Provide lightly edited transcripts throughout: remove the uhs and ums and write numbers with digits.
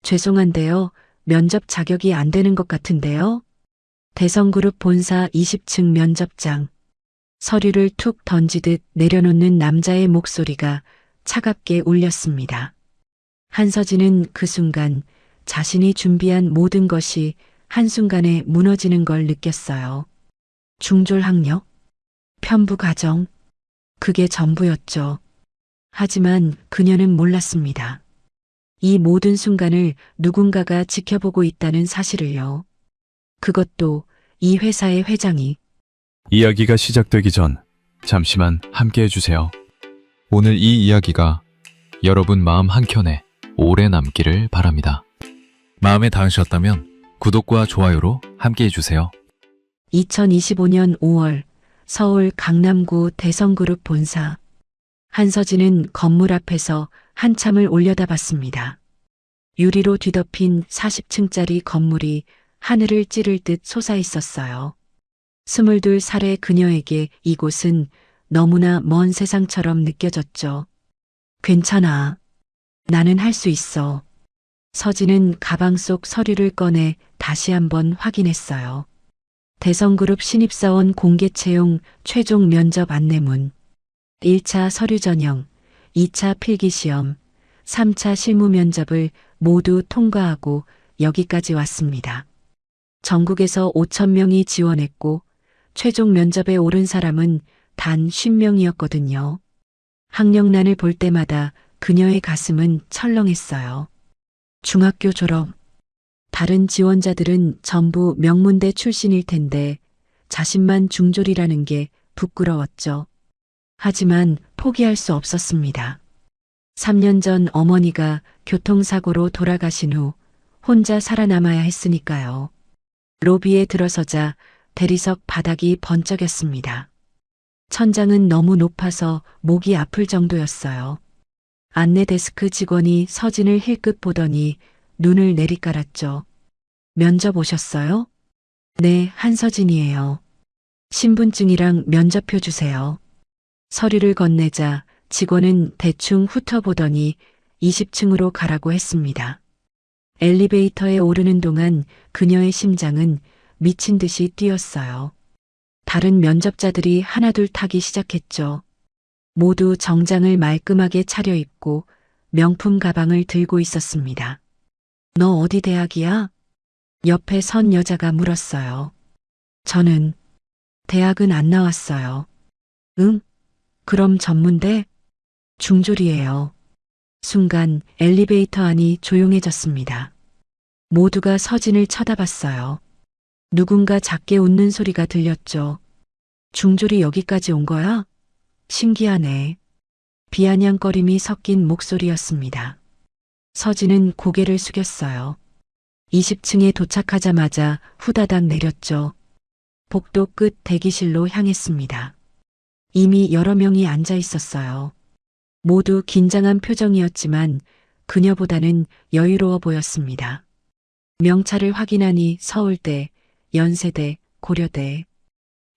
죄송한데요. 면접 자격이 안 되는 것 같은데요. 대성그룹 본사 20층 면접장. 서류를 툭 던지듯 내려놓는 남자의 목소리가 차갑게 울렸습니다. 한서진은 그 순간 자신이 준비한 모든 것이 한순간에 무너지는 걸 느꼈어요. 중졸학력, 편부가정, 그게 전부였죠. 하지만 그녀는 몰랐습니다. 이 모든 순간을 누군가가 지켜보고 있다는 사실을요. 그것도 이 회사의 회장이. 이야기가 시작되기 전 잠시만 함께 해주세요. 오늘 이 이야기가 여러분 마음 한켠에 오래 남기를 바랍니다. 마음에 닿으셨다면 구독과 좋아요로 함께 해주세요. 2025년 5월 서울 강남구 대성그룹 본사. 한서진은 건물 앞에서 한참을 올려다봤습니다. 유리로 뒤덮인 40층짜리 건물이 하늘을 찌를 듯 솟아 있었어요. 22살의 그녀에게 이곳은 너무나 먼 세상처럼 느껴졌죠. 괜찮아. 나는 할 수 있어. 서진은 가방 속 서류를 꺼내 다시 한번 확인했어요. 대성그룹 신입사원 공개 채용 최종 면접 안내문. 1차 서류 전형, 2차 필기시험, 3차 실무 면접을 모두 통과하고 여기까지 왔습니다. 전국에서 5,000명이 지원했고 최종 면접에 오른 사람은 단 50명이었거든요. 학력란을 볼 때마다 그녀의 가슴은 철렁했어요. 중학교 졸업. 다른 지원자들은 전부 명문대 출신일 텐데 자신만 중졸이라는 게 부끄러웠죠. 하지만 포기할 수 없었습니다. 3년 전 어머니가 교통사고로 돌아가신 후 혼자 살아남아야 했으니까요. 로비에 들어서자 대리석 바닥이 번쩍였습니다. 천장은 너무 높아서 목이 아플 정도였어요. 안내 데스크 직원이 서진을 힐끗 보더니 눈을 내리깔았죠. 면접 오셨어요? 네, 한서진이에요. 신분증이랑 면접표 주세요. 서류를 건네자 직원은 대충 훑어보더니 20층으로 가라고 했습니다. 엘리베이터에 오르는 동안 그녀의 심장은 미친 듯이 뛰었어요. 다른 면접자들이 하나둘 타기 시작했죠. 모두 정장을 말끔하게 차려입고 명품 가방을 들고 있었습니다. 너 어디 대학이야? 옆에 선 여자가 물었어요. 저는 대학은 안 나왔어요. 응? 그럼 전문대? 중졸이에요. 순간 엘리베이터 안이 조용해졌습니다. 모두가 서진을 쳐다봤어요. 누군가 작게 웃는 소리가 들렸죠. 중졸이 여기까지 온 거야? 신기하네. 비아냥거림이 섞인 목소리였습니다. 서진은 고개를 숙였어요. 20층에 도착하자마자 후다닥 내렸죠. 복도 끝 대기실로 향했습니다. 이미 여러 명이 앉아 있었어요. 모두 긴장한 표정이었지만 그녀보다는 여유로워 보였습니다. 명찰을 확인하니 서울대, 연세대, 고려대.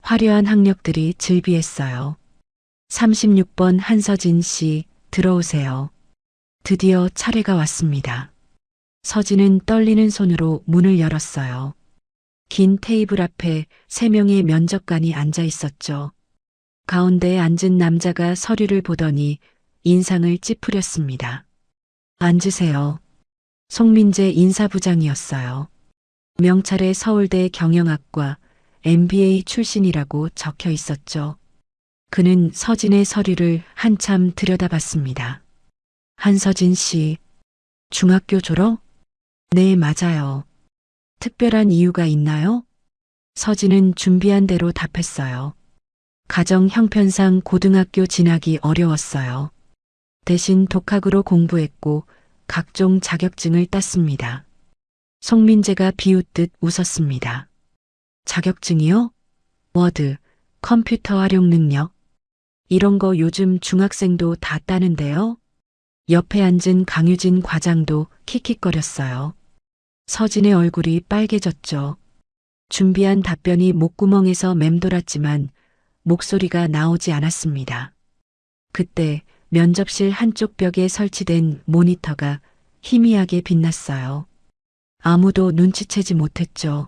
화려한 학력들이 즐비했어요. 36번 한서진 씨, 들어오세요. 드디어 차례가 왔습니다. 서진은 떨리는 손으로 문을 열었어요. 긴 테이블 앞에 3명의 면접관이 앉아 있었죠. 가운데에 앉은 남자가 서류를 보더니 인상을 찌푸렸습니다. 앉으세요. 송민재 인사부장이었어요. 명찰에 서울대 경영학과 MBA 출신이라고 적혀 있었죠. 그는 서진의 서류를 한참 들여다봤습니다. 한서진 씨, 중학교 졸업? 네, 맞아요. 특별한 이유가 있나요? 서진은 준비한 대로 답했어요. 가정 형편상 고등학교 진학이 어려웠어요. 대신 독학으로 공부했고 각종 자격증을 땄습니다. 송민재가 비웃듯 웃었습니다. 자격증이요? 워드, 컴퓨터 활용 능력. 이런 거 요즘 중학생도 다 따는데요. 옆에 앉은 강유진 과장도 킥킥거렸어요. 서진의 얼굴이 빨개졌죠. 준비한 답변이 목구멍에서 맴돌았지만 목소리가 나오지 않았습니다. 그때 면접실 한쪽 벽에 설치된 모니터가 희미하게 빛났어요. 아무도 눈치채지 못했죠.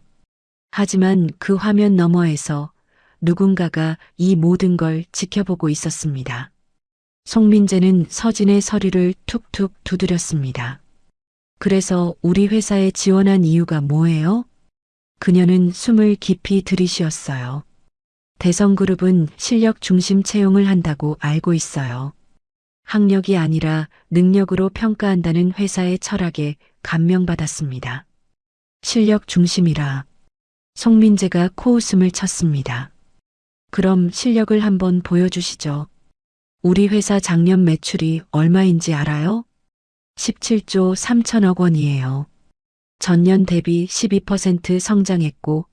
하지만 그 화면 너머에서 누군가가 이 모든 걸 지켜보고 있었습니다. 송민재는 서진의 서류를 툭툭 두드렸습니다. 그래서 우리 회사에 지원한 이유가 뭐예요? 그녀는 숨을 깊이 들이쉬었어요. 대성그룹은 실력 중심 채용을 한다고 알고 있어요. 학력이 아니라 능력으로 평가한다는 회사의 철학에 감명받았습니다. 실력 중심이라. 송민재가 코웃음을 쳤습니다. 그럼 실력을 한번 보여주시죠. 우리 회사 작년 매출이 얼마인지 알아요? 17조 3천억 원이에요. 전년 대비 12% 성장했고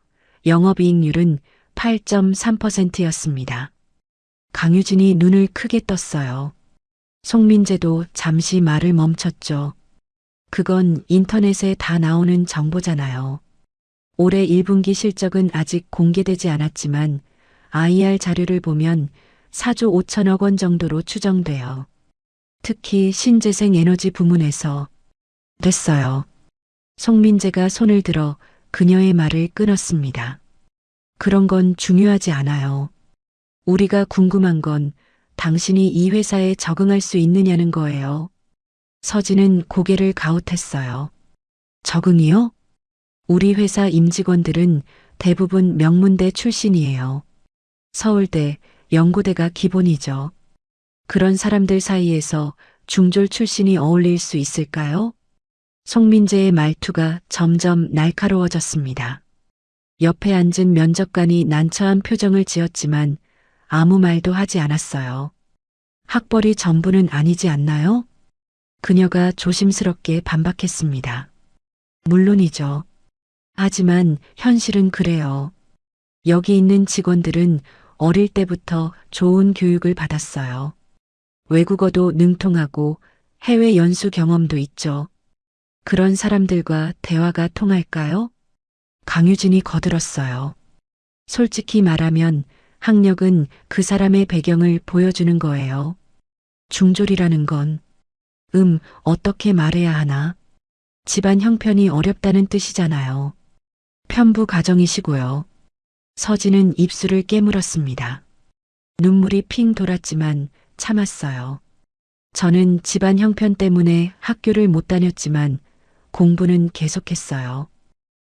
영업이익률은 8.3%였습니다. 강유진이 눈을 크게 떴어요. 송민재도 잠시 말을 멈췄죠. 그건 인터넷에 다 나오는 정보잖아요. 올해 1분기 실적은 아직 공개되지 않았지만 IR 자료를 보면 4조 5천억 원 정도로 추정돼요. 특히 신재생 에너지 부문에서 됐어요. 송민재가 손을 들어 그녀의 말을 끊었습니다. 그런 건 중요하지 않아요. 우리가 궁금한 건 당신이 이 회사에 적응할 수 있느냐는 거예요. 서진은 고개를 가웃했어요. 적응이요? 우리 회사 임직원들은 대부분 명문대 출신이에요. 서울대, 연고대가 기본이죠. 그런 사람들 사이에서 중졸 출신이 어울릴 수 있을까요? 송민재의 말투가 점점 날카로워졌습니다. 옆에 앉은 면접관이 난처한 표정을 지었지만 아무 말도 하지 않았어요. 학벌이 전부는 아니지 않나요? 그녀가 조심스럽게 반박했습니다. 물론이죠. 하지만 현실은 그래요. 여기 있는 직원들은 어릴 때부터 좋은 교육을 받았어요. 외국어도 능통하고 해외 연수 경험도 있죠. 그런 사람들과 대화가 통할까요? 강유진이 거들었어요. 솔직히 말하면 학력은 그 사람의 배경을 보여주는 거예요. 중졸이라는 건, 어떻게 말해야 하나? 집안 형편이 어렵다는 뜻이잖아요. 편부 가정이시고요. 서진은 입술을 깨물었습니다. 눈물이 핑 돌았지만 참았어요. 저는 집안 형편 때문에 학교를 못 다녔지만 공부는 계속했어요.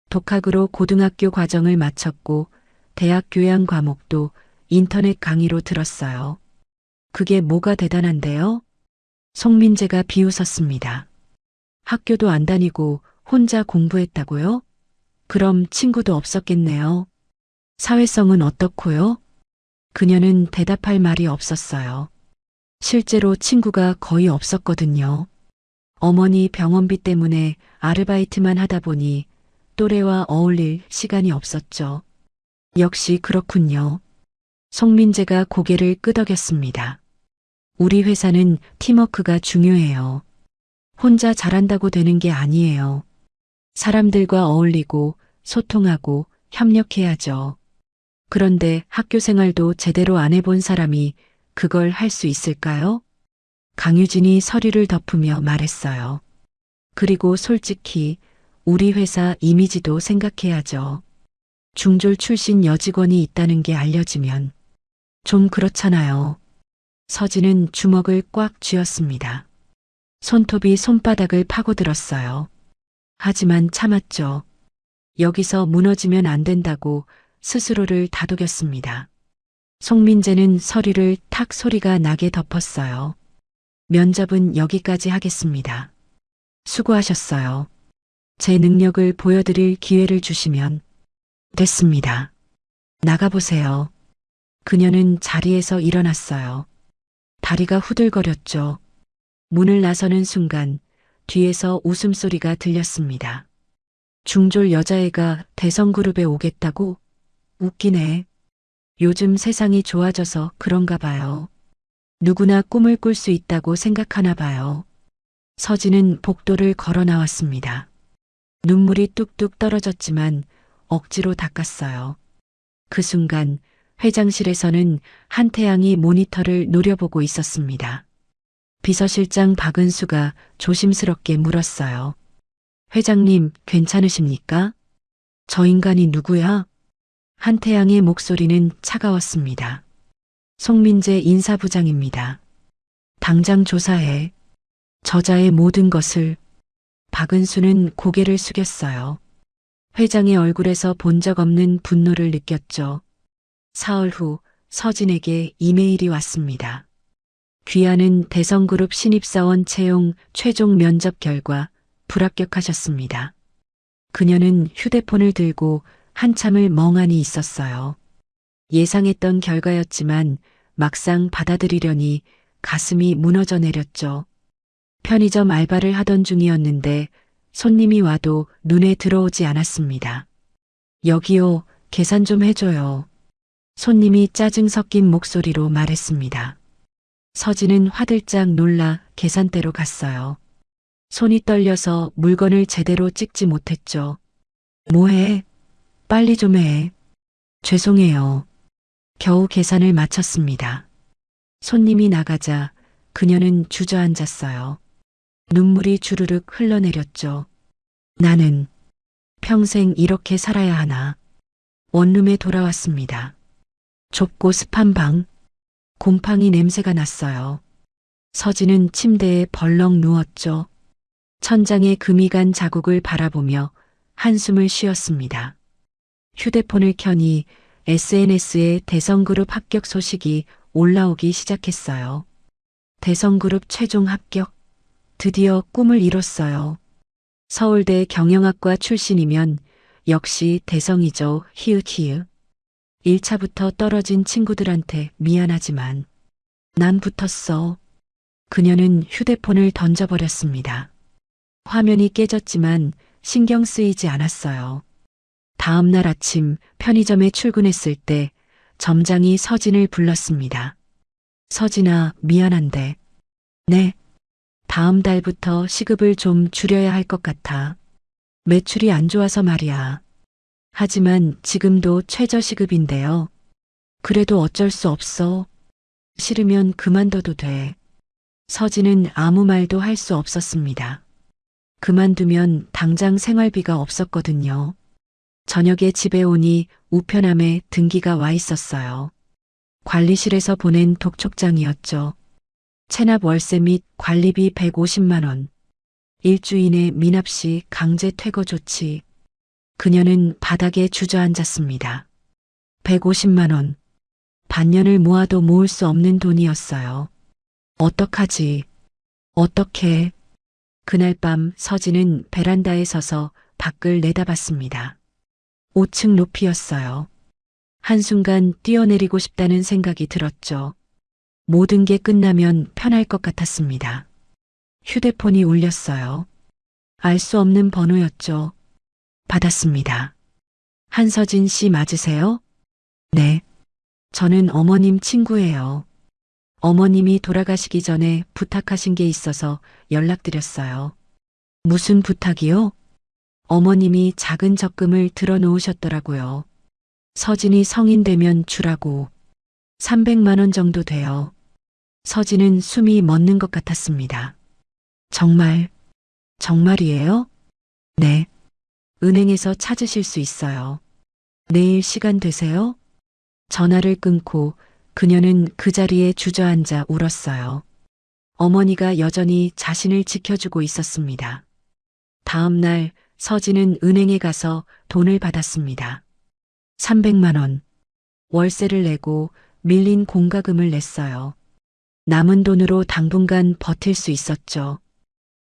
독학으로 고등학교 과정을 마쳤고 대학 교양 과목도 인터넷 강의로 들었어요. 그게 뭐가 대단한데요? 송민재가 비웃었습니다. 학교도 안 다니고 혼자 공부했다고요? 그럼 친구도 없었겠네요. 사회성은 어떻고요? 그녀는 대답할 말이 없었어요. 실제로 친구가 거의 없었거든요. 어머니 병원비 때문에 아르바이트만 하다 보니 또래와 어울릴 시간이 없었죠. 역시 그렇군요. 송민재가 고개를 끄덕였습니다. 우리 회사는 팀워크가 중요해요. 혼자 잘한다고 되는 게 아니에요. 사람들과 어울리고 소통하고 협력해야죠. 그런데 학교 생활도 제대로 안 해본 사람이 그걸 할 수 있을까요? 강유진이 서류를 덮으며 말했어요. 그리고 솔직히 우리 회사 이미지도 생각해야죠. 중졸 출신 여직원이 있다는 게 알려지면 좀 그렇잖아요. 서진은 주먹을 꽉 쥐었습니다. 손톱이 손바닥을 파고들었어요. 하지만 참았죠. 여기서 무너지면 안 된다고 스스로를 다독였습니다. 송민재는 서류를 탁 소리가 나게 덮었어요. 면접은 여기까지 하겠습니다. 수고하셨어요. 제 능력을 보여드릴 기회를 주시면 됐습니다. 나가보세요. 그녀는 자리에서 일어났어요. 다리가 후들거렸죠. 문을 나서는 순간 뒤에서 웃음소리가 들렸습니다. 중졸 여자애가 대성그룹에 오겠다고? 웃기네. 요즘 세상이 좋아져서 그런가 봐요. 누구나 꿈을 꿀 수 있다고 생각하나 봐요. 서진은 복도를 걸어 나왔습니다. 눈물이 뚝뚝 떨어졌지만 억지로 닦았어요. 그 순간 회장실에서는 한태양이 모니터를 노려보고 있었습니다. 비서실장 박은수가 조심스럽게 물었어요. 회장님, 괜찮으십니까? 저 인간이 누구야? 한태양의 목소리는 차가웠습니다. 송민재 인사부장입니다. 당장 조사해. 저자의 모든 것을. 박은수는 고개를 숙였어요. 회장의 얼굴에서 본 적 없는 분노를 느꼈죠. 사흘 후 서진에게 이메일이 왔습니다. 귀하는 대성그룹 신입사원 채용 최종 면접 결과 불합격하셨습니다. 그녀는 휴대폰을 들고 한참을 멍하니 있었어요. 예상했던 결과였지만 막상 받아들이려니 가슴이 무너져 내렸죠. 편의점 알바를 하던 중이었는데 손님이 와도 눈에 들어오지 않았습니다. 여기요, 계산 좀 해줘요. 손님이 짜증 섞인 목소리로 말했습니다. 서진은 화들짝 놀라 계산대로 갔어요. 손이 떨려서 물건을 제대로 찍지 못했죠. 뭐해? 빨리 좀 해. 죄송해요. 겨우 계산을 마쳤습니다. 손님이 나가자 그녀는 주저앉았어요. 눈물이 주르륵 흘러내렸죠. 나는 평생 이렇게 살아야 하나. 원룸에 돌아왔습니다. 좁고 습한 방. 곰팡이 냄새가 났어요. 서진은 침대에 벌렁 누웠죠. 천장에 금이 간 자국을 바라보며 한숨을 쉬었습니다. 휴대폰을 켜니 SNS에 대성그룹 합격 소식이 올라오기 시작했어요. 대성그룹 최종 합격. 드디어 꿈을 이뤘어요. 서울대 경영학과 출신이면 역시 대성이죠. 히읗히읗. 1차부터 떨어진 친구들한테 미안하지만 난 붙었어. 그녀는 휴대폰을 던져버렸습니다. 화면이 깨졌지만 신경 쓰이지 않았어요. 다음 날 아침 편의점에 출근했을 때 점장이 서진을 불렀습니다. 서진아, 미안한데. 네. 다음 달부터 시급을 좀 줄여야 할 것 같아. 매출이 안 좋아서 말이야. 하지만 지금도 최저시급인데요. 그래도 어쩔 수 없어. 싫으면 그만둬도 돼. 서진은 아무 말도 할 수 없었습니다. 그만두면 당장 생활비가 없었거든요. 저녁에 집에 오니 우편함에 등기가 와 있었어요. 관리실에서 보낸 독촉장이었죠. 체납 월세 및 관리비 150만 원. 일주일 내 미납시 강제 퇴거 조치. 그녀는 바닥에 주저앉았습니다. 150만 원. 반년을 모아도 모을 수 없는 돈이었어요. 어떡하지? 어떡해? 그날 밤 서진은 베란다에 서서 밖을 내다봤습니다. 5층 높이였어요. 한순간 뛰어내리고 싶다는 생각이 들었죠. 모든 게 끝나면 편할 것 같았습니다. 휴대폰이 울렸어요. 알 수 없는 번호였죠. 받았습니다. 한서진 씨 맞으세요? 네. 저는 어머님 친구예요. 어머님이 돌아가시기 전에 부탁하신 게 있어서 연락드렸어요. 무슨 부탁이요? 어머님이 작은 적금을 들어놓으셨더라고요. 서진이 성인 되면 주라고. 300만 원 정도 돼요. 서진은 숨이 멎는 것 같았습니다. 정말이에요? 네. 은행에서 찾으실 수 있어요. 내일 시간 되세요? 전화를 끊고 그녀는 그 자리에 주저앉아 울었어요. 어머니가 여전히 자신을 지켜주고 있었습니다. 다음 날 서진은 은행에 가서 돈을 받았습니다. 300만 원. 월세를 내고 밀린 공과금을 냈어요. 남은 돈으로 당분간 버틸 수 있었죠.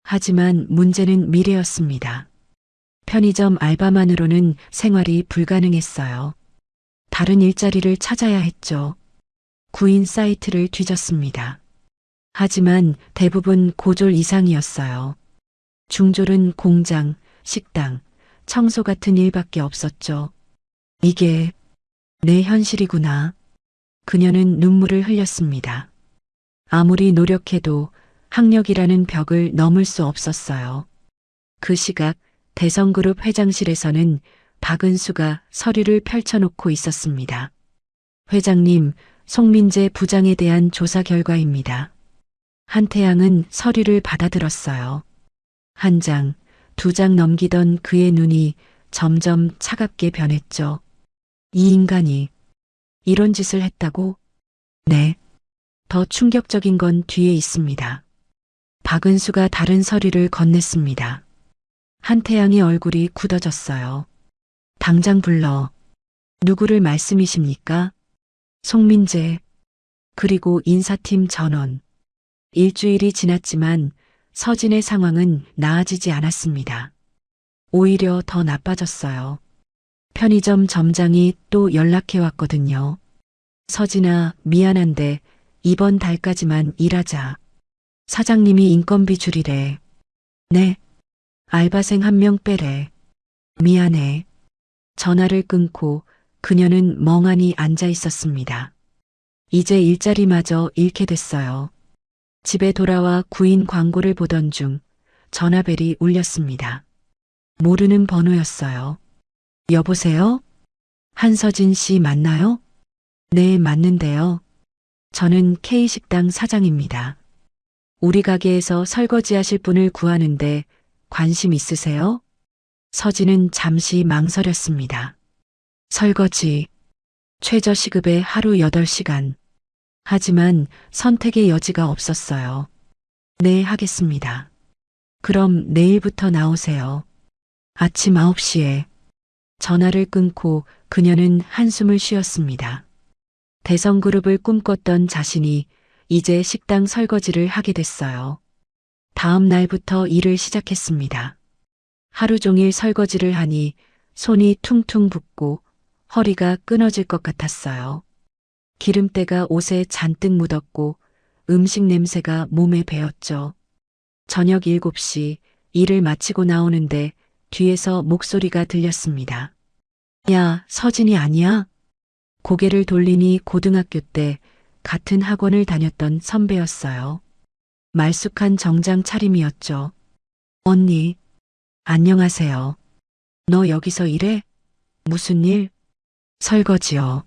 하지만 문제는 미래였습니다. 편의점 알바만으로는 생활이 불가능했어요. 다른 일자리를 찾아야 했죠. 구인 사이트를 뒤졌습니다. 하지만 대부분 고졸 이상이었어요. 중졸은 공장, 식당, 청소 같은 일밖에 없었죠. 이게 내 현실이구나. 그녀는 눈물을 흘렸습니다. 아무리 노력해도 학력이라는 벽을 넘을 수 없었어요. 그 시각 대성그룹 회장실에서는 박은수가 서류를 펼쳐놓고 있었습니다. 회장님, 송민재 부장에 대한 조사 결과입니다. 한태양은 서류를 받아들었어요. 한 장, 두 장 넘기던 그의 눈이 점점 차갑게 변했죠. 이 인간이 이런 짓을 했다고? 네. 더 충격적인 건 뒤에 있습니다. 박은수가 다른 서류를 건넸습니다. 한태양의 얼굴이 굳어졌어요. 당장 불러. 누구를 말씀이십니까? 송민재. 그리고 인사팀 전원. 일주일이 지났지만 서진의 상황은 나아지지 않았습니다. 오히려 더 나빠졌어요. 편의점 점장이 또 연락해 왔거든요. 서진아, 미안한데 이번 달까지만 일하자. 사장님이 인건비 줄이래. 네. 알바생 한 명 빼래. 미안해. 전화를 끊고 그녀는 멍하니 앉아 있었습니다. 이제 일자리마저 잃게 됐어요. 집에 돌아와 구인 광고를 보던 중 전화벨이 울렸습니다. 모르는 번호였어요. 여보세요? 한서진 씨 맞나요? 네, 맞는데요. 저는 K식당 사장입니다. 우리 가게에서 설거지 하실 분을 구하는데 관심 있으세요? 서진은 잠시 망설였습니다. 설거지. 최저 시급에 하루 8시간. 하지만 선택의 여지가 없었어요. 네, 하겠습니다. 그럼 내일부터 나오세요. 아침 9시에. 전화를 끊고 그녀는 한숨을 쉬었습니다. 대성그룹을 꿈꿨던 자신이 이제 식당 설거지를 하게 됐어요. 다음 날부터 일을 시작했습니다. 하루 종일 설거지를 하니 손이 퉁퉁 붓고 허리가 끊어질 것 같았어요. 기름때가 옷에 잔뜩 묻었고 음식 냄새가 몸에 배었죠. 저녁 7시 일을 마치고 나오는데 뒤에서 목소리가 들렸습니다. 야, 서진이 아니야? 고개를 돌리니 고등학교 때 같은 학원을 다녔던 선배였어요. 말쑥한 정장 차림이었죠. 언니, 안녕하세요. 너 여기서 일해? 무슨 일? 설거지요.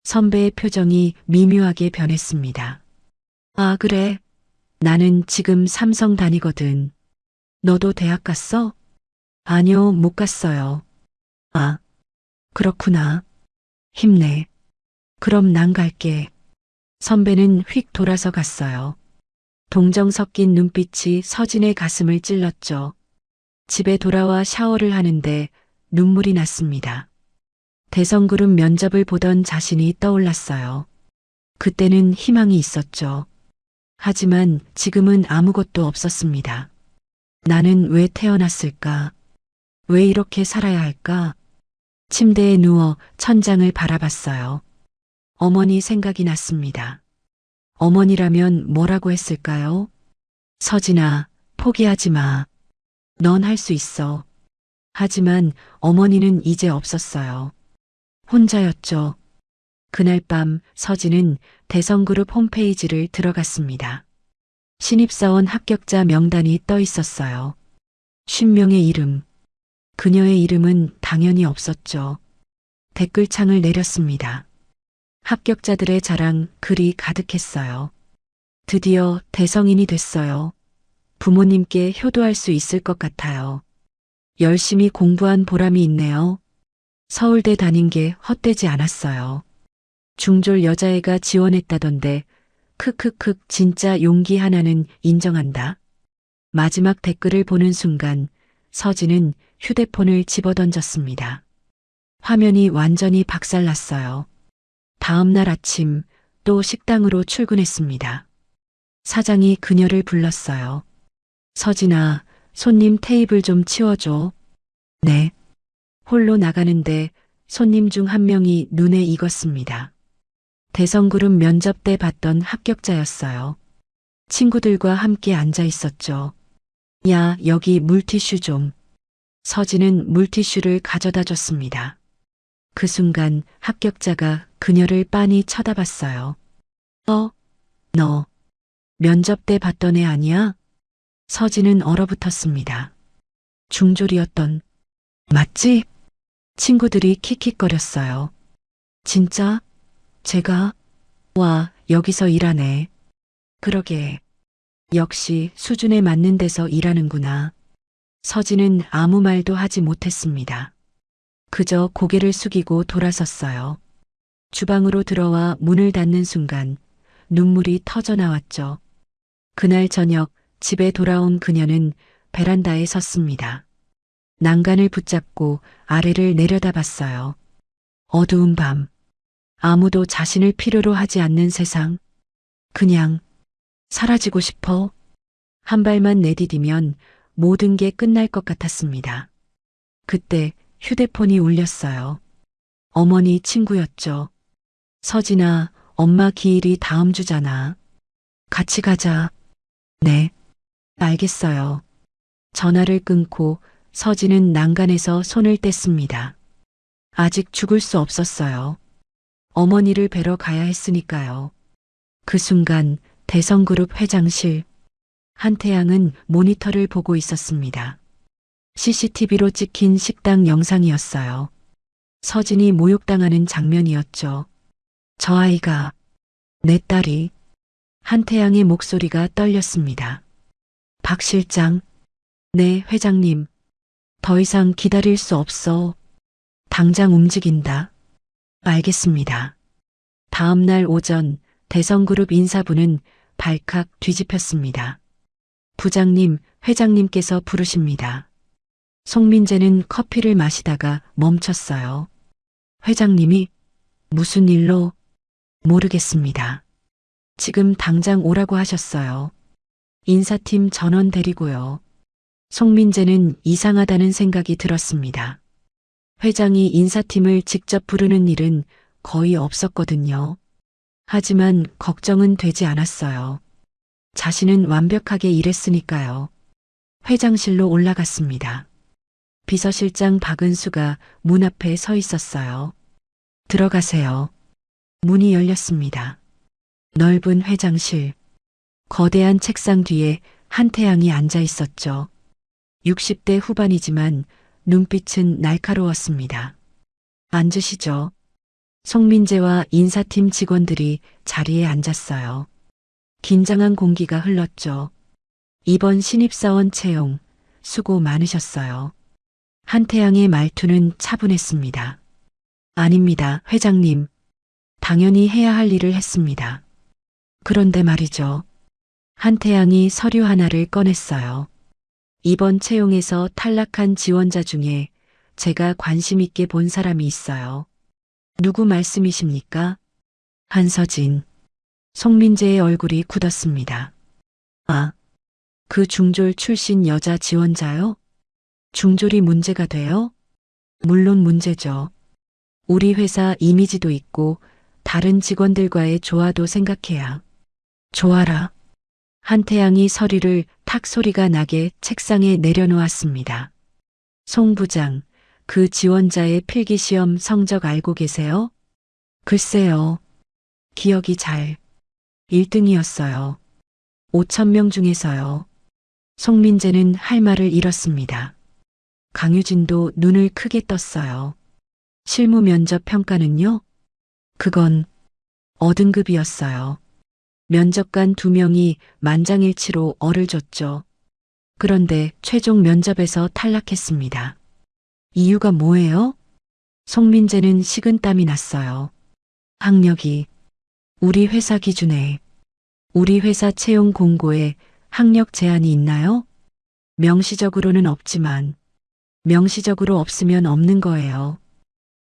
선배의 표정이 미묘하게 변했습니다. 아, 그래. 나는 지금 삼성 다니거든. 너도 대학 갔어? 아니요, 못 갔어요. 아, 그렇구나. 힘내. 그럼 난 갈게. 선배는 휙 돌아서 갔어요. 동정 섞인 눈빛이 서진의 가슴을 찔렀죠. 집에 돌아와 샤워를 하는데 눈물이 났습니다. 대성그룹 면접을 보던 자신이 떠올랐어요. 그때는 희망이 있었죠. 하지만 지금은 아무것도 없었습니다. 나는 왜 태어났을까? 왜 이렇게 살아야 할까? 침대에 누워 천장을 바라봤어요. 어머니 생각이 났습니다. 어머니라면 뭐라고 했을까요? 서진아, 포기하지 마. 넌 할 수 있어. 하지만 어머니는 이제 없었어요. 혼자였죠. 그날 밤 서진은 대성그룹 홈페이지를 들어갔습니다. 신입사원 합격자 명단이 떠 있었어요. 50명의 이름. 그녀의 이름은 당연히 없었죠. 댓글창을 내렸습니다. 합격자들의 자랑 글이 가득했어요. 드디어 대성인이 됐어요. 부모님께 효도할 수 있을 것 같아요. 열심히 공부한 보람이 있네요. 서울대 다닌 게 헛되지 않았어요. 중졸 여자애가 지원했다던데 크크크 진짜 용기 하나는 인정한다. 마지막 댓글을 보는 순간 서진은 휴대폰을 집어던졌습니다. 화면이 완전히 박살났어요. 다음 날 아침 또 식당으로 출근했습니다. 사장이 그녀를 불렀어요. 서진아, 손님 테이블 좀 치워줘. 네. 홀로 나가는데 손님 중 한 명이 눈에 익었습니다. 대성그룹 면접 때 봤던 합격자였어요. 친구들과 함께 앉아 있었죠. 야, 여기 물티슈 좀. 서진은 물티슈를 가져다 줬습니다. 그 순간 합격자가 그녀를 빤히 쳐다봤어요. 너 면접 때 봤던 애 아니야? 서진은 얼어붙었습니다. 중졸이었던 맞지? 친구들이 킥킥거렸어요. 진짜? 제가? 와, 여기서 일하네. 그러게. 역시 수준에 맞는 데서 일하는구나. 서진은 아무 말도 하지 못했습니다. 그저 고개를 숙이고 돌아섰어요. 주방으로 들어와 문을 닫는 순간 눈물이 터져 나왔죠. 그날 저녁 집에 돌아온 그녀는 베란다에 섰습니다. 난간을 붙잡고 아래를 내려다봤어요. 어두운 밤, 아무도 자신을 필요로 하지 않는 세상. 그냥 사라지고 싶어. 한 발만 내디디면 모든 게 끝날 것 같았습니다. 그때 휴대폰이 울렸어요. 어머니 친구였죠. 서진아, 엄마 기일이 다음 주잖아. 같이 가자. 네, 알겠어요. 전화를 끊고 서진은 난간에서 손을 뗐습니다. 아직 죽을 수 없었어요. 어머니를 뵈러 가야 했으니까요. 그 순간 대성그룹 회장실. 한태양은 모니터를 보고 있었습니다. CCTV로 찍힌 식당 영상이었어요. 서진이 모욕당하는 장면이었죠. 저 아이가, 내 딸이. 한태양의 목소리가 떨렸습니다. 박 실장, 네, 회장님. 더 이상 기다릴 수 없어. 당장 움직인다. 알겠습니다. 다음 날 오전 대성그룹 인사부는 발칵 뒤집혔습니다. 부장님, 회장님께서 부르십니다. 송민재는 커피를 마시다가 멈췄어요. 회장님이 무슨 일로? 모르겠습니다. 지금 당장 오라고 하셨어요. 인사팀 전원 데리고요. 송민재는 이상하다는 생각이 들었습니다. 회장이 인사팀을 직접 부르는 일은 거의 없었거든요. 하지만 걱정은 되지 않았어요. 자신은 완벽하게 일했으니까요. 회장실로 올라갔습니다. 비서실장 박은수가 문 앞에 서 있었어요. 들어가세요. 문이 열렸습니다. 넓은 회장실. 거대한 책상 뒤에 한태양이 앉아 있었죠. 60대 후반이지만 눈빛은 날카로웠습니다. 앉으시죠. 송민재와 인사팀 직원들이 자리에 앉았어요. 긴장한 공기가 흘렀죠. 이번 신입사원 채용 수고 많으셨어요. 한태양의 말투는 차분했습니다. 아닙니다, 회장님. 당연히 해야 할 일을 했습니다. 그런데 말이죠. 한태양이 서류 하나를 꺼냈어요. 이번 채용에서 탈락한 지원자 중에 제가 관심 있게 본 사람이 있어요. 누구 말씀이십니까? 한서진. 송민재의 얼굴이 굳었습니다. 아, 그 중졸 출신 여자 지원자요? 중졸이 문제가 돼요? 물론 문제죠. 우리 회사 이미지도 있고 다른 직원들과의 조화도 생각해야. 조화라. 한태양이 서류를 탁 소리가 나게 책상에 내려놓았습니다. 송 부장, 그 지원자의 필기시험 성적 알고 계세요? 글쎄요. 기억이 잘. 1등이었어요. 5,000명 중에서요. 송민재는 할 말을 잃었습니다. 강유진도 눈을 크게 떴어요. 실무 면접 평가는요? 그건 어등급이었어요. 면접관 2명이 만장일치로 얼을 줬죠. 그런데 최종 면접에서 탈락했습니다. 이유가 뭐예요? 송민재는 식은땀이 났어요. 학력이 우리 회사 기준에, 우리 회사 채용 공고에 학력 제한이 있나요? 명시적으로는 없지만 명시적으로 없으면 없는 거예요.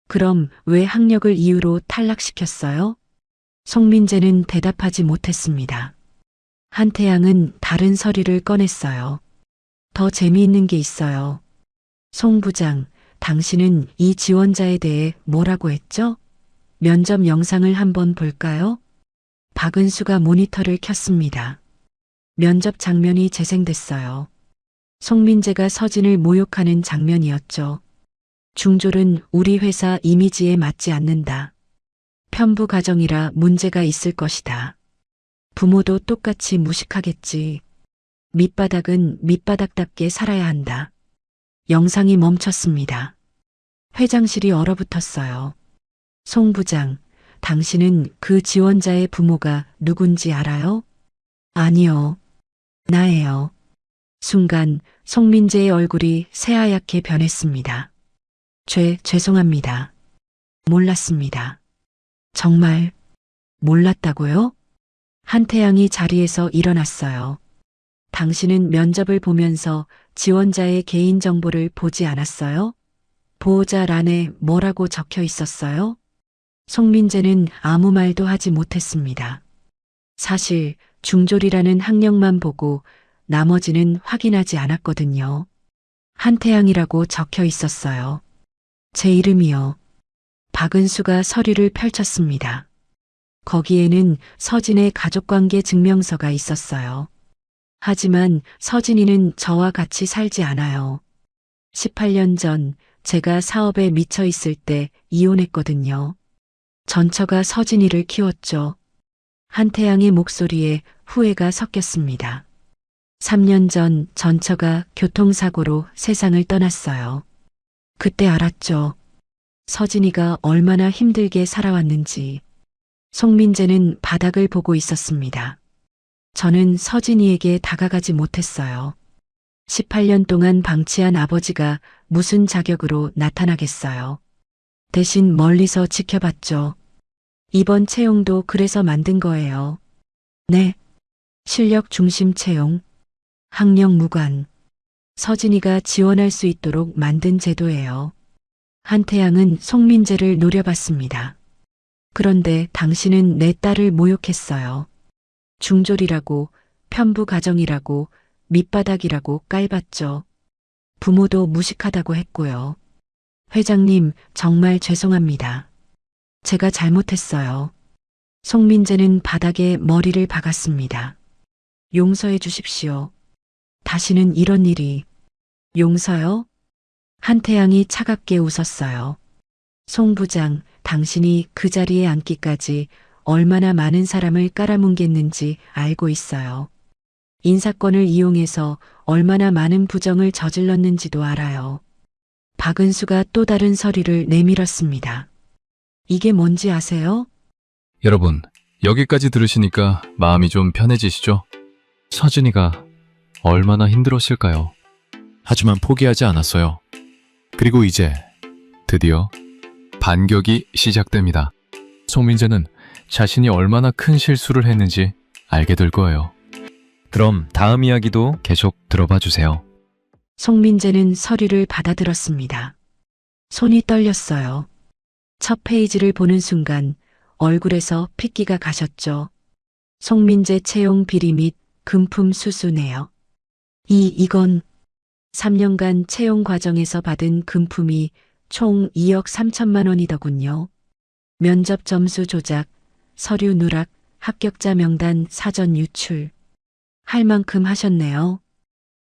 그럼 왜 학력을 이유로 탈락시켰어요? 송민재는 대답하지 못했습니다. 한태양은 다른 서류를 꺼냈어요. 더 재미있는 게 있어요. 송 부장, 당신은 이 지원자에 대해 뭐라고 했죠? 면접 영상을 한번 볼까요? 박은수가 모니터를 켰습니다. 면접 장면이 재생됐어요. 송민재가 서진을 모욕하는 장면이었죠. 중졸은 우리 회사 이미지에 맞지 않는다. 편부 가정이라 문제가 있을 것이다. 부모도 똑같이 무식하겠지. 밑바닥은 밑바닥답게 살아야 한다. 영상이 멈췄습니다. 회장실이 얼어붙었어요. 송 부장, 당신은 그 지원자의 부모가 누군지 알아요? 아니요. 나예요. 순간 송민재의 얼굴이 새하얗게 변했습니다. 죄송합니다. 몰랐습니다. 정말 몰랐다고요? 한태양이 자리에서 일어났어요. 당신은 면접을 보면서 지원자의 개인정보를 보지 않았어요? 보호자란에 뭐라고 적혀 있었어요? 송민재는 아무 말도 하지 못했습니다. 사실 중졸이라는 학력만 보고 나머지는 확인하지 않았거든요. 한태양이라고 적혀 있었어요. 제 이름이요. 박은수가 서류를 펼쳤습니다. 거기에는 서진의 가족관계 증명서가 있었어요. 하지만 서진이는 저와 같이 살지 않아요. 18년 전 제가 사업에 미쳐 있을 때 이혼했거든요. 전처가 서진이를 키웠죠. 한태양의 목소리에 후회가 섞였습니다. 3년 전 전처가 교통사고로 세상을 떠났어요. 그때 알았죠. 서진이가 얼마나 힘들게 살아왔는지. 송민재는 바닥을 보고 있었습니다. 저는 서진이에게 다가가지 못했어요. 18년 동안 방치한 아버지가 무슨 자격으로 나타나겠어요. 대신 멀리서 지켜봤죠. 이번 채용도 그래서 만든 거예요. 네. 실력 중심 채용. 학력 무관. 서진이가 지원할 수 있도록 만든 제도예요. 한태양은 송민재를 노려봤습니다. 그런데 당신은 내 딸을 모욕했어요. 중졸이라고, 편부 가정이라고, 밑바닥이라고 깔봤죠. 부모도 무식하다고 했고요. 회장님, 정말 죄송합니다. 제가 잘못했어요. 송민재는 바닥에 머리를 박았습니다. 용서해 주십시오. 다시는 이런 일이. 용서요? 한태양이 차갑게 웃었어요. 송 부장, 당신이 그 자리에 앉기까지 얼마나 많은 사람을 깔아뭉갰는지 알고 있어요. 인사권을 이용해서 얼마나 많은 부정을 저질렀는지도 알아요. 박은수가 또 다른 서류를 내밀었습니다. 이게 뭔지 아세요? 여러분, 여기까지 들으시니까 마음이 좀 편해지시죠? 서진이가 얼마나 힘들었을까요? 하지만 포기하지 않았어요. 그리고 이제 드디어 반격이 시작됩니다. 송민재는 자신이 얼마나 큰 실수를 했는지 알게 될 거예요. 그럼 다음 이야기도 계속 들어봐 주세요. 송민재는 서류를 받아들었습니다. 손이 떨렸어요. 첫 페이지를 보는 순간 얼굴에서 핏기가 가셨죠. 송민재 채용 비리 및 금품 수수 내역. 이건 3년간 채용 과정에서 받은 금품이 총 2억 3천만 원이더군요. 면접 점수 조작, 서류 누락, 합격자 명단 사전 유출. 할 만큼 하셨네요.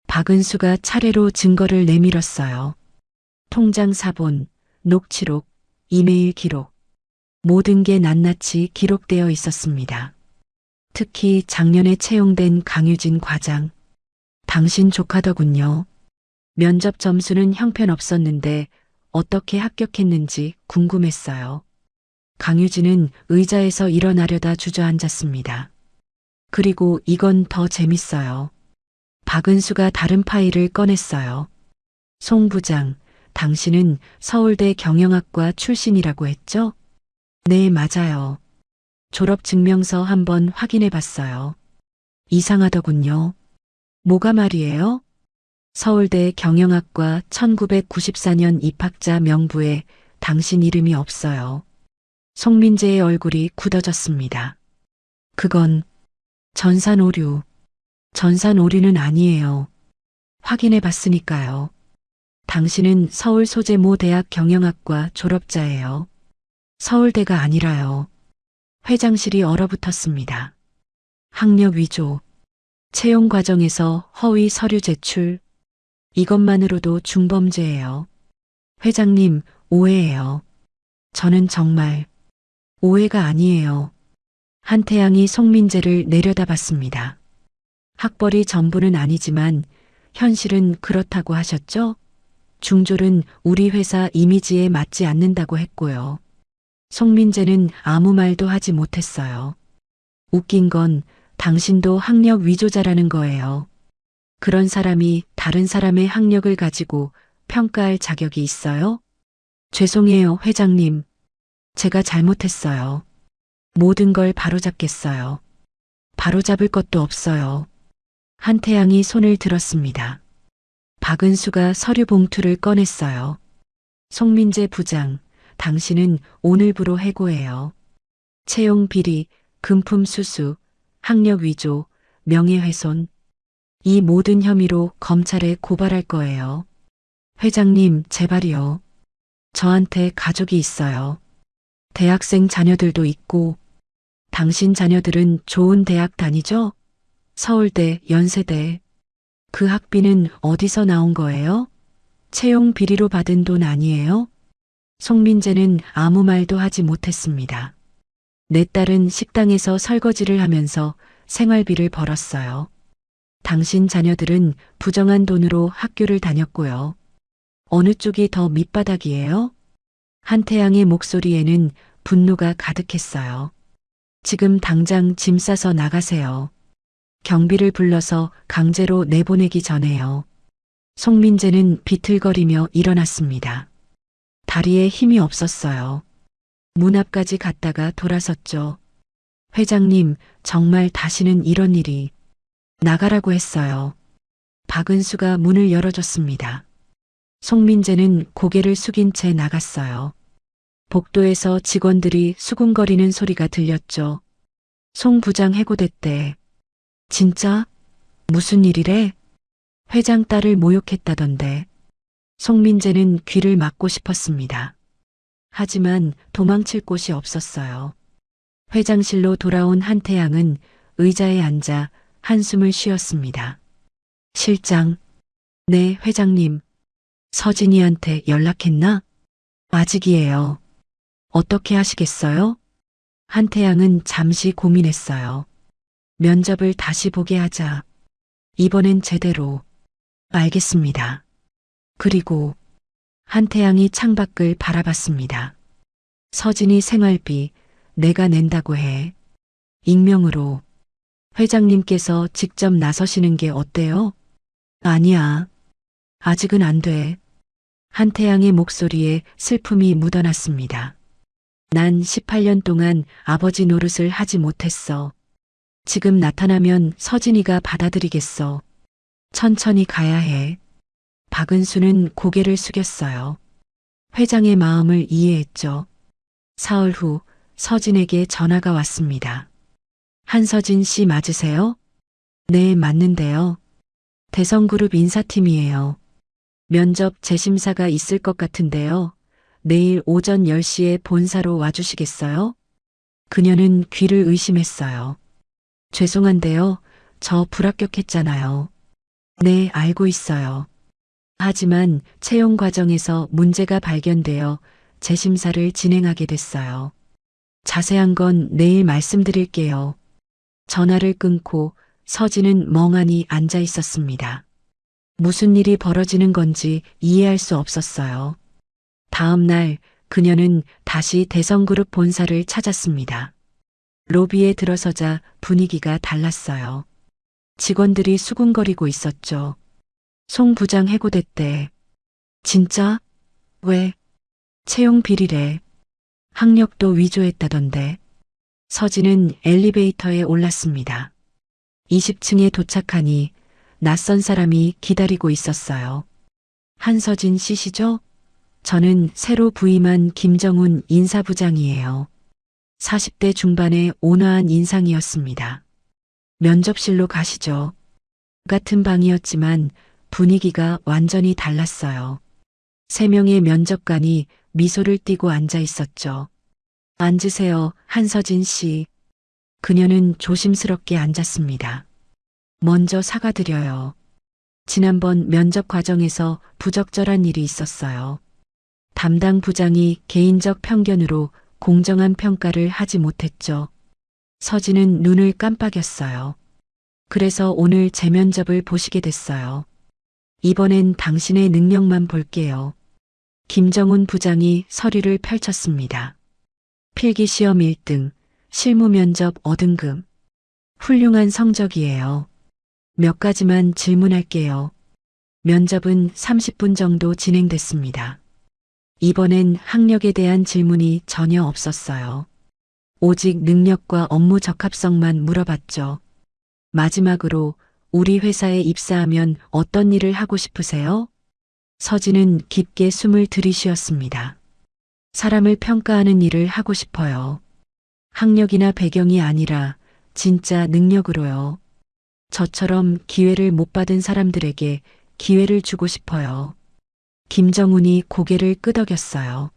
박은수가 차례로 증거를 내밀었어요. 통장 사본, 녹취록, 이메일 기록. 모든 게 낱낱이 기록되어 있었습니다. 특히 작년에 채용된 강유진 과장. 당신 조카더군요. 면접 점수는 형편없었는데 어떻게 합격했는지 궁금했어요. 강유진은 의자에서 일어나려다 주저앉았습니다. 그리고 이건 더 재밌어요. 박은수가 다른 파일을 꺼냈어요. 송 부장, 당신은 서울대 경영학과 출신이라고 했죠? 네, 맞아요. 졸업증명서 한번 확인해 봤어요. 이상하더군요. 뭐가 말이에요? 서울대 경영학과 1994년 입학자 명부에 당신 이름이 없어요. 송민재의 얼굴이 굳어졌습니다. 그건 전산 오류. 전산 오류는 아니에요. 확인해 봤으니까요. 당신은 서울 소재 모 대학 경영학과 졸업자예요. 서울대가 아니라요. 회장실이 얼어붙었습니다. 학력 위조, 채용 과정에서 허위 서류 제출, 이것만으로도 중범죄예요. 회장님, 오해예요. 저는 정말 오해가 아니에요. 한태양이 송민재를 내려다봤습니다. 학벌이 전부는 아니지만 현실은 그렇다고 하셨죠? 중졸은 우리 회사 이미지에 맞지 않는다고 했고요. 송민재는 아무 말도 하지 못했어요. 웃긴 건 당신도 학력 위조자라는 거예요. 그런 사람이 다른 사람의 학력을 가지고 평가할 자격이 있어요? 죄송해요, 회장님. 제가 잘못했어요. 모든 걸 바로잡겠어요. 바로잡을 것도 없어요. 한태양이 손을 들었습니다. 박은수가 서류 봉투를 꺼냈어요. 송민재 부장, 당신은 오늘부로 해고해요. 채용 비리, 금품 수수, 학력 위조, 명예훼손. 이 모든 혐의로 검찰에 고발할 거예요. 회장님, 제발이요. 저한테 가족이 있어요. 대학생 자녀들도 있고, 당신 자녀들은 좋은 대학 다니죠? 서울대, 연세대. 그 학비는 어디서 나온 거예요? 채용 비리로 받은 돈 아니에요? 송민재는 아무 말도 하지 못했습니다. 내 딸은 식당에서 설거지를 하면서 생활비를 벌었어요. 당신 자녀들은 부정한 돈으로 학교를 다녔고요. 어느 쪽이 더 밑바닥이에요? 한태양의 목소리에는 분노가 가득했어요. 지금 당장 짐 싸서 나가세요. 경비를 불러서 강제로 내보내기 전에요. 송민재는 비틀거리며 일어났습니다. 다리에 힘이 없었어요. 문 앞까지 갔다가 돌아섰죠. 회장님, 정말 다시는 이런 일이. 나가라고 했어요. 박은수가 문을 열어줬습니다. 송민재는 고개를 숙인 채 나갔어요. 복도에서 직원들이 수군거리는 소리가 들렸죠. 송 부장 해고됐대. 진짜? 무슨 일이래? 회장 딸을 모욕했다던데. 송민재는 귀를 막고 싶었습니다. 하지만 도망칠 곳이 없었어요. 회장실로 돌아온 한태양은 의자에 앉아 한숨을 쉬었습니다. 실장. 네, 회장님. 서진이한테 연락했나? 아직이에요. 어떻게 하시겠어요? 한태양은 잠시 고민했어요. 면접을 다시 보게 하자. 이번엔 제대로. 알겠습니다. 그리고 한태양이 창밖을 바라봤습니다. 서진이 생활비 내가 낸다고 해. 익명으로. 회장님께서 직접 나서시는 게 어때요? 아니야. 아직은 안 돼. 한태양의 목소리에 슬픔이 묻어났습니다. 난 18년 동안 아버지 노릇을 하지 못했어. 지금 나타나면 서진이가 받아들이겠어. 천천히 가야 해. 박은수는 고개를 숙였어요. 회장의 마음을 이해했죠. 사흘 후 서진에게 전화가 왔습니다. 한서진 씨 맞으세요? 네, 맞는데요. 대성그룹 인사팀이에요. 면접 재심사가 있을 것 같은데요. 내일 오전 10시에 본사로 와주시겠어요? 그녀는 귀를 의심했어요. 죄송한데요. 저 불합격했잖아요. 네, 알고 있어요. 하지만 채용 과정에서 문제가 발견되어 재심사를 진행하게 됐어요. 자세한 건 내일 말씀드릴게요. 전화를 끊고 서진은 멍하니 앉아 있었습니다. 무슨 일이 벌어지는 건지 이해할 수 없었어요. 다음 날 그녀는 다시 대성그룹 본사를 찾았습니다. 로비에 들어서자 분위기가 달랐어요. 직원들이 수군거리고 있었죠. 송 부장 해고됐대. 진짜? 왜? 채용 비리래. 학력도 위조했다던데. 서진은 엘리베이터에 올랐습니다. 20층에 도착하니 낯선 사람이 기다리고 있었어요. 한서진 씨시죠? 저는 새로 부임한 김정훈 인사부장이에요. 40대 중반의 온화한 인상이었습니다. 면접실로 가시죠. 같은 방이었지만 분위기가 완전히 달랐어요. 3명의 면접관이 미소를 띠고 앉아 있었죠. 앉으세요, 한서진 씨. 그녀는 조심스럽게 앉았습니다. 먼저 사과드려요. 지난번 면접 과정에서 부적절한 일이 있었어요. 담당 부장이 개인적 편견으로 공정한 평가를 하지 못했죠. 서진은 눈을 깜빡였어요. 그래서 오늘 재면접을 보시게 됐어요. 이번엔 당신의 능력만 볼게요. 김정훈 부장이 서류를 펼쳤습니다. 필기시험 1등, 실무면접 5등급. 훌륭한 성적이에요. 몇 가지만 질문할게요. 면접은 30분 정도 진행됐습니다. 이번엔 학력에 대한 질문이 전혀 없었어요. 오직 능력과 업무 적합성만 물어봤죠. 마지막으로 우리 회사에 입사하면 어떤 일을 하고 싶으세요? 서진은 깊게 숨을 들이쉬었습니다. 사람을 평가하는 일을 하고 싶어요. 학력이나 배경이 아니라 진짜 능력으로요. 저처럼 기회를 못 받은 사람들에게 기회를 주고 싶어요. 김정훈이 고개를 끄덕였어요.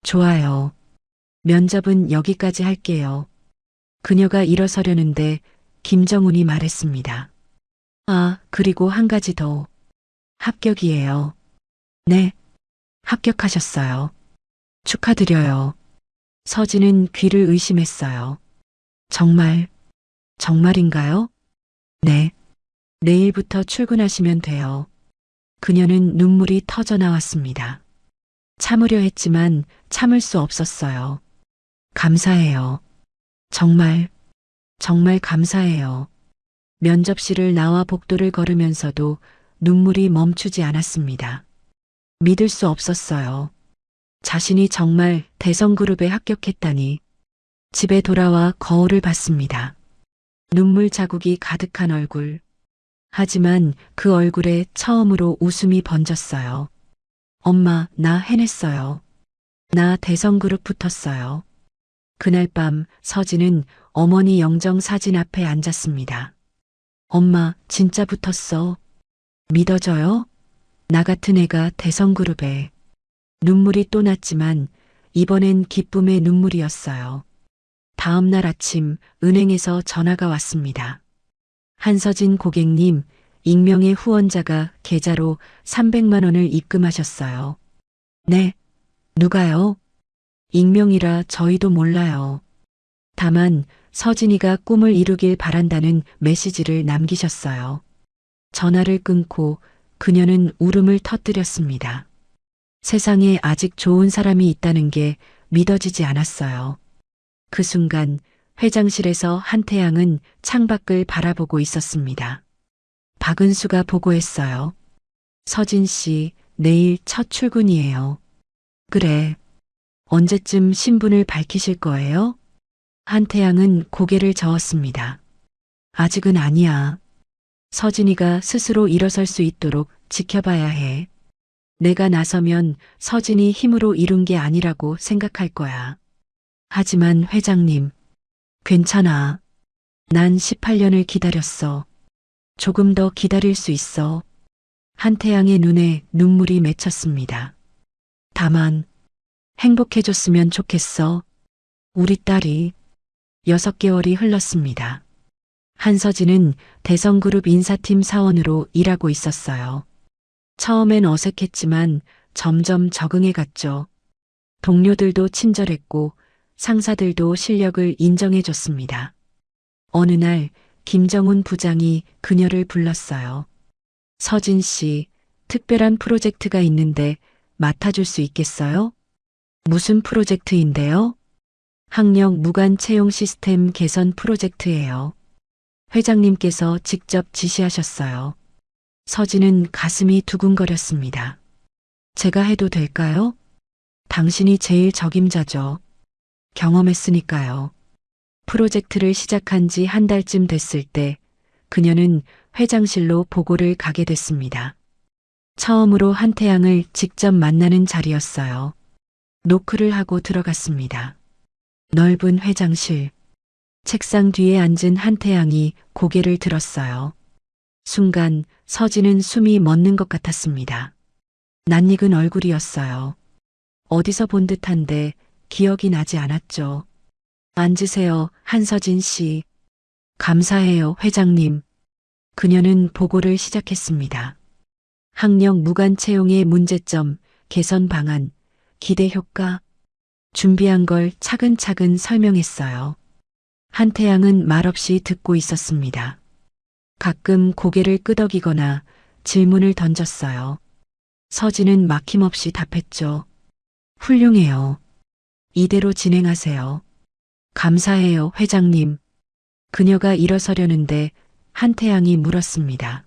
좋아요. 면접은 여기까지 할게요. 그녀가 일어서려는데 김정훈이 말했습니다. 아, 그리고 한 가지 더. 합격이에요. 네, 합격하셨어요. 축하드려요. 서진은 귀를 의심했어요. 정말, 정말인가요? 네. 내일부터 출근하시면 돼요. 그녀는 눈물이 터져 나왔습니다. 참으려 했지만 참을 수 없었어요. 감사해요. 정말, 정말 감사해요. 면접실을 나와 복도를 걸으면서도 눈물이 멈추지 않았습니다. 믿을 수 없었어요. 자신이 정말 대성그룹에 합격했다니. 집에 돌아와 거울을 봤습니다. 눈물 자국이 가득한 얼굴. 하지만 그 얼굴에 처음으로 웃음이 번졌어요. 엄마, 나 해냈어요. 나 대성그룹 붙었어요. 그날 밤 서진은 어머니 영정 사진 앞에 앉았습니다. 엄마, 진짜 붙었어. 믿어져요? 나 같은 애가 대성그룹에. 눈물이 또 났지만 이번엔 기쁨의 눈물이었어요. 다음 날 아침 은행에서 전화가 왔습니다. 한서진 고객님, 익명의 후원자가 계좌로 300만 원을 입금하셨어요. 네, 누가요? 익명이라 저희도 몰라요. 다만 서진이가 꿈을 이루길 바란다는 메시지를 남기셨어요. 전화를 끊고 그녀는 울음을 터뜨렸습니다. 세상에 아직 좋은 사람이 있다는 게 믿어지지 않았어요. 그 순간 회장실에서 한태양은 창밖을 바라보고 있었습니다. 박은수가 보고했어요. 서진 씨, 내일 첫 출근이에요. 그래. 언제쯤 신분을 밝히실 거예요? 한태양은 고개를 저었습니다. 아직은 아니야. 서진이가 스스로 일어설 수 있도록 지켜봐야 해. 내가 나서면 서진이 힘으로 이룬 게 아니라고 생각할 거야. 하지만 회장님, 괜찮아. 난 18년을 기다렸어. 조금 더 기다릴 수 있어. 한태양의 눈에 눈물이 맺혔습니다. 다만, 행복해졌으면 좋겠어. 우리 딸이. 6개월이 흘렀습니다. 한서진은 대성그룹 인사팀 사원으로 일하고 있었어요. 처음엔 어색했지만 점점 적응해 갔죠. 동료들도 친절했고 상사들도 실력을 인정해 줬습니다. 어느 날 김정훈 부장이 그녀를 불렀어요. 서진 씨, 특별한 프로젝트가 있는데 맡아줄 수 있겠어요? 무슨 프로젝트인데요? 학력 무관 채용 시스템 개선 프로젝트예요. 회장님께서 직접 지시하셨어요. 서진은 가슴이 두근거렸습니다. 제가 해도 될까요? 당신이 제일 적임자죠. 경험했으니까요. 프로젝트를 시작한 지 한 달쯤 됐을 때 그녀는 회장실로 보고를 가게 됐습니다. 처음으로 한태양을 직접 만나는 자리였어요. 노크를 하고 들어갔습니다. 넓은 회장실. 책상 뒤에 앉은 한태양이 고개를 들었어요. 순간 서진은 숨이 멎는 것 같았습니다. 낯익은 얼굴이었어요. 어디서 본 듯한데 기억이 나지 않았죠. 앉으세요, 한서진 씨. 감사해요, 회장님. 그녀는 보고를 시작했습니다. 학력 무관 채용의 문제점, 개선 방안, 기대 효과. 준비한 걸 차근차근 설명했어요. 한태양은 말없이 듣고 있었습니다. 가끔 고개를 끄덕이거나 질문을 던졌어요. 서진은 막힘없이 답했죠. 훌륭해요. 이대로 진행하세요. 감사해요, 회장님. 그녀가 일어서려는데 한태양이 물었습니다.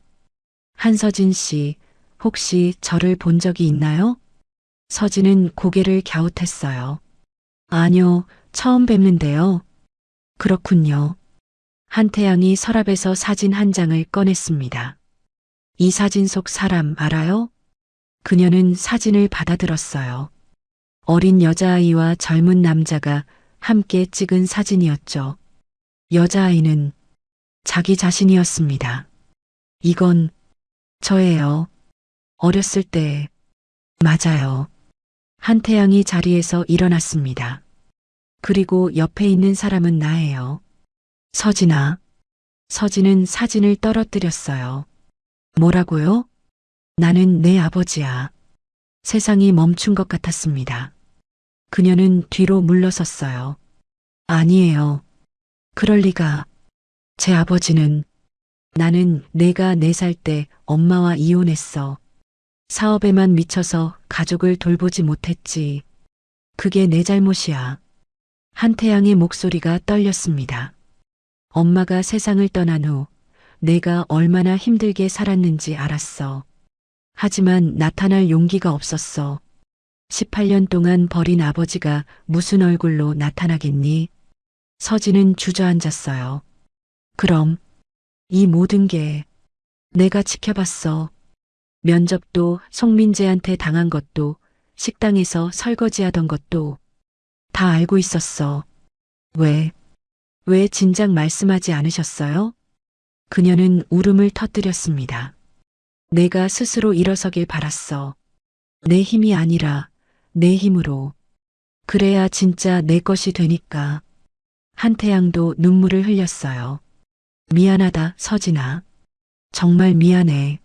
한서진 씨, 혹시 저를 본 적이 있나요? 서진은 고개를 갸웃했어요. 아니요, 처음 뵙는데요. 그렇군요. 한태양이 서랍에서 사진 한 장을 꺼냈습니다. 이 사진 속 사람 알아요? 그녀는 사진을 받아들었어요. 어린 여자아이와 젊은 남자가 함께 찍은 사진이었죠. 여자아이는 자기 자신이었습니다. 이건 저예요. 어렸을 때. 맞아요. 한태양이 자리에서 일어났습니다. 그리고 옆에 있는 사람은 나예요. 서진아. 서진은 사진을 떨어뜨렸어요. 뭐라고요? 나는 내 아버지야. 세상이 멈춘 것 같았습니다. 그녀는 뒤로 물러섰어요. 아니에요. 그럴 리가. 제 아버지는 나는 내가 4살 때 엄마와 이혼했어. 사업에만 미쳐서 가족을 돌보지 못했지. 그게 내 잘못이야. 한태양의 목소리가 떨렸습니다. 엄마가 세상을 떠난 후 내가 얼마나 힘들게 살았는지 알았어. 하지만 나타날 용기가 없었어. 18년 동안 버린 아버지가 무슨 얼굴로 나타나겠니? 서진은 주저앉았어요. 그럼 이 모든 게 내가 지켜봤어. 면접도 송민재한테 당한 것도 식당에서 설거지하던 것도 다 알고 있었어. 왜 진작 말씀하지 않으셨어요? 그녀는 울음을 터뜨렸습니다. 내가 스스로 일어서길 바랐어. 내 힘이 아니라 내 힘으로. 그래야 진짜 내 것이 되니까. 한태양도 눈물을 흘렸어요. 미안하다, 서진아. 정말 미안해.